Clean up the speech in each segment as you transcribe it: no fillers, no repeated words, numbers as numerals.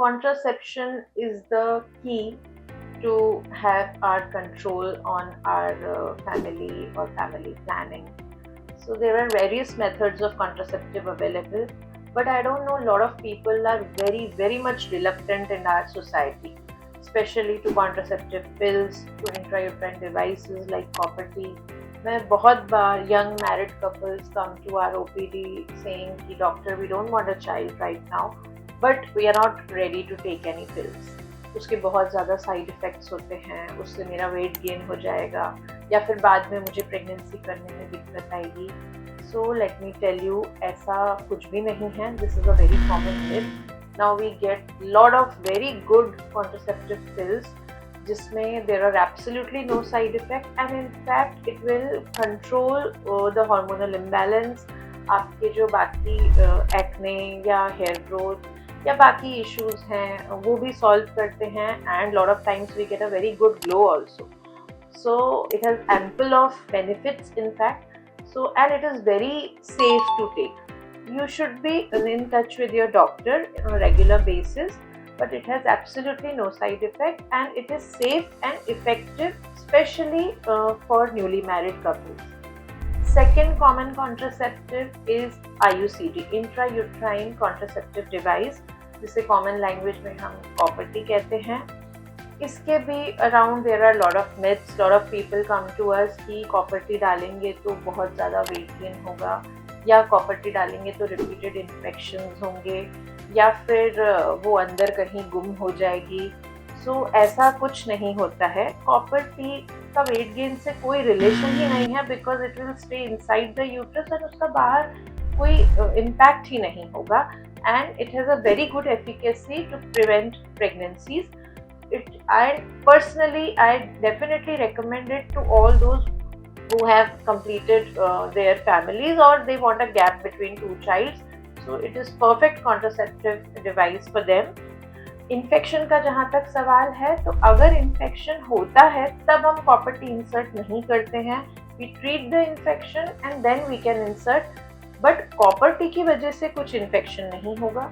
contraception is the key to have our control on our family or family planning. So there are various methods of contraceptive available, but I don't know, a lot of people are very much reluctant in our society, especially to contraceptive pills, to intrauterine devices like copper T. मैं बहुत बार young married couples come to our OPD saying कि doctor, we don't want a child right now, but we are not ready to take any pills. उसके बहुत ज़्यादा side effects होते हैं, उससे मेरा वेट गेन हो जाएगा या फिर बाद में मुझे प्रेगनेंसी करने में दिक्कत आएगी. So let me tell you, ऐसा कुछ भी नहीं है. This is a very common myth. Now we get lot of very good contraceptive pills जिसमें there are absolutely no side effect and in fact it will control the hormonal imbalance. आपके जो बाकी acne या hair growth या बाकी issues हैं वो भी सॉल्व करते हैं, and lot of times we get a very good glow also. So it has ample of benefits in fact. So and it is very safe to take. You should be in touch with your doctor on a regular basis, but it has absolutely no side effect and it is safe and effective, especially for newly married couples. Second common contraceptive is IUCD, intrauterine contraceptive device, जिसे common language में हम copper T कहते हैं. इसके भी around there are lot of myths. Lot of people come to us कि copper T डालेंगे तो बहुत ज़्यादा वेट गेन होगा, या कॉपर टी डालेंगे तो रिपीटेड इन्फेक्शंस होंगे, या फिर वो अंदर कहीं गुम हो जाएगी. सो ऐसा कुछ नहीं होता है. कॉपर टी का वेट गेन से कोई रिलेशन ही नहीं है, because it will stay inside the uterus and उसका बाहर कोई इम्पैक्ट ही नहीं होगा. And it has a very good efficacy to prevent pregnancies. I personally, I definitely recommend it to all those who have completed their families or they want a gap between two childs. So it is perfect contraceptive device for them. Infection का जहाँ तक सवाल है, तो अगर infection होता है तब हम कॉपर टी इंसर्ट नहीं करते हैं. We treat the infection and then we can insert, but copper T की वजह से कुछ इन्फेक्शन नहीं होगा.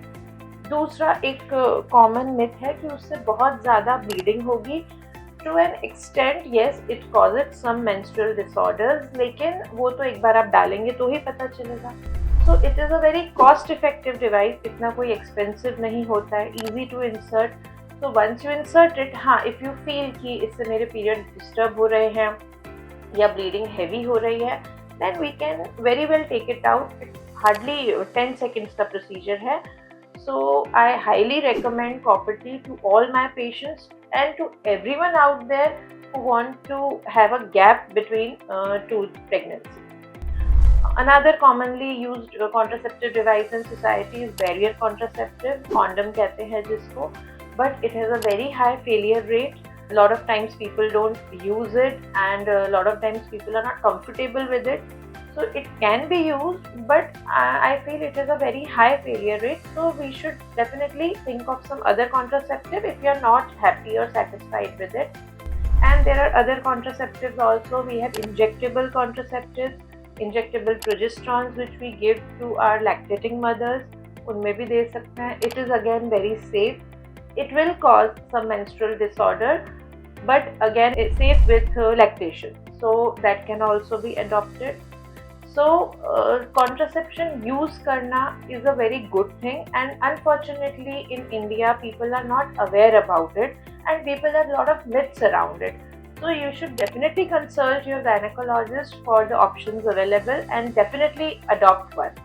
दूसरा एक कॉमन मिथ है कि उससे बहुत ज़्यादा ब्लीडिंग होगी. To an extent yes, it causes some menstrual disorders, लेकिन वो तो एक बार आप डालेंगे तो ही पता चलेगा. So it is a very cost effective device. इतना कोई एक्सपेंसिव नहीं होता है, easy to insert. So once you insert it, हाँ, इफ़ यू फील कि इससे मेरे पीरियड डिस्टर्ब हो रहे हैं या ब्लीडिंग हैवी हो रही है, then we can very well take it out. Hardly 10 seconds का प्रोसीजर है. So I highly recommend copper tea to all my patients and to everyone out there who want to have a gap between two pregnancies. Another commonly used contraceptive device in society is barrier contraceptive, condom कहते हैं जिसको, but it has a very high failure rate. A lot of times people don't use it and a lot of times people are not comfortable with it. So it can be used, but I feel it is a very high failure rate. So we should definitely think of some other contraceptive if you are not happy or satisfied with it. And there are other contraceptives also. We have injectable contraceptives, injectable progesterones which we give to our lactating mothers. उनमें भी दे सकते हैं. It is again very safe. It will cause some menstrual disorder, but again it's safe with lactation. So that can also be adopted. So contraception use करना is a very good thing, and unfortunately in India people are not aware about it and people have a lot of myths around it. So you should definitely consult your gynecologist for the options available and definitely adopt one.